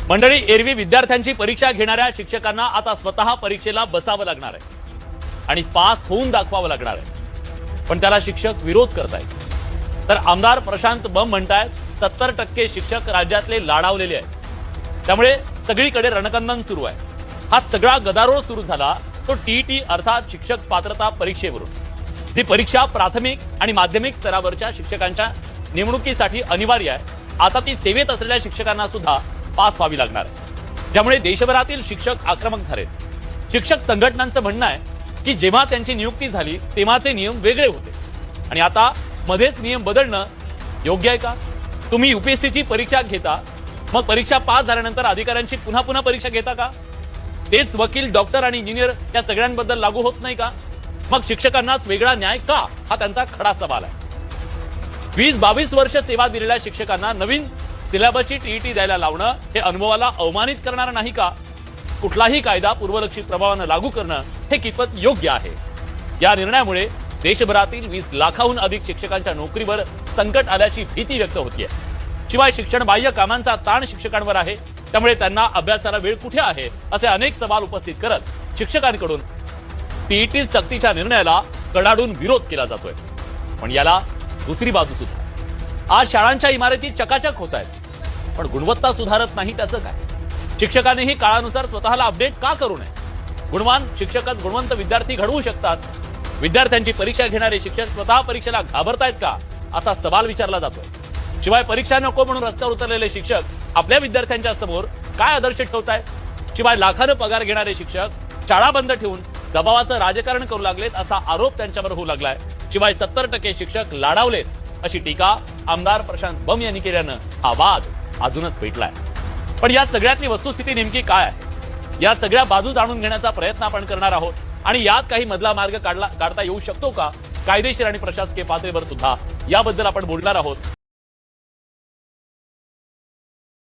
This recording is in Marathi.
मंडळी, एरवी विद्यार्थ्यांची परीक्षा घेणाऱ्या शिक्षकांना आता स्वतः परीक्षेला बसावं लागणार आहे आणि पास होऊन दाखवावं लागणार आहे, पण त्याला शिक्षक विरोध करतायत। तर आमदार प्रशांत बंब म्हणतायत 70% शिक्षक राज्यातले लाडावलेले आहेत, त्यामुळे सगळीकडे रणकंदन सुरू आहे। हा सगळा गदारोळ सुरू झाला तो टीईटी अर्थात शिक्षक पात्रता परीक्षेवरून, जी परीक्षा प्राथमिक आणि माध्यमिक स्तरावरच्या शिक्षकांच्या नेमणुकीसाठी अनिवार्य आहे। आता ती सेवेत असलेल्या शिक्षकांना सुद्धा पास व्हावी लागणार आहे, ज्यामुळे देशभरातील शिक्षक आक्रमक झालेत। शिक्षक संघटनांचं म्हणणं आहे की जेव्हा त्यांची नियुक्ती झाली तेव्हाचे नियम वेगळे होते आणि आता मध्येच नियम बदलणं योग्य आहे का? तुम्ही यूपीएससीची परीक्षा घेता, मग परीक्षा पास झाल्यानंतर अधिकाऱ्यांची पुन्हा पुन्हा परीक्षा घेता का? तेच वकील, डॉक्टर आणि इंजिनियर या सगळ्यांबद्दल लागू होत नाही का? मग शिक्षकांनाच वेगळा न्याय का? हा त्यांचा खडा सवाल आहे। 20-22 वर्ष सेवा दिलेल्या शिक्षकांना नवीन सिलेबसची टीईटी द्यायला लावणं हे अनुभवाला अवमानित करणार नाही का? कुठलाही कायदा पूर्वलक्षित प्रभावानं लागू करणं हे कितपत योग्य आहे? या निर्णयामुळे देशभरातील 20 लाखाहून अधिक शिक्षकांच्या नोकरीवर संकट आल्याची भीती व्यक्त होतीये। शिवाय शिक्षण बाह्य कामांचा ताण शिक्षकांवर आहे, त्यामुळे त्यांना अभ्यासाला वेळ कुठे आहे असे अनेक सवाल उपस्थित करत शिक्षकांकडून टीईटी सक्तीच्या निर्णयाला कडाडून विरोध केला जातोय। पण याला दुसरी बाजू सुद्धा। आज शाळांच्या इमारती चकाचक होत आहेत, पण गुणवत्ता सुधारत नाही, त्याचं काय? शिक्षकांनीही काळानुसार स्वतःला अपडेट का करू नये? गुणवान शिक्षकच गुणवंत विद्यार्थी घडवू शकतात। विद्यार्थ्यांची परीक्षा घेणारे शिक्षक स्वतः परीक्षेला घाबरतायत का, असा सवाल विचारला जातोय। शिवाय परीक्षा नको म्हणून रस्त्यावर उतरलेले शिक्षक आपल्या विद्यार्थ्यांच्या समोर काय आदर्श ठेवतायत? शिवाय लाखानं पगार घेणारे शिक्षक शाळा बंद ठेवून दबावाचं राजकारण करू लागलेत असा आरोप त्यांच्यावर होऊ लागलाय। शिवाय 70% शिक्षक लाडावलेत अशी टीका आमदार प्रशांत बंब यांनी केल्यानं हा वाद अजूनच पेटलाय। पण या सगळ्यातली वस्तुस्थिती नेमकी काय आहे? या सगळ्या बाजू जाणून घेण्याचा प्रयत्न आपण करणार आहोत आणि यात काही मधला मार्ग काढता येऊ शकतो का? कायदेशीर आणि प्रशासकीय पातळीवर सुद्धा याबद्दल आपण बोलणार आहोत।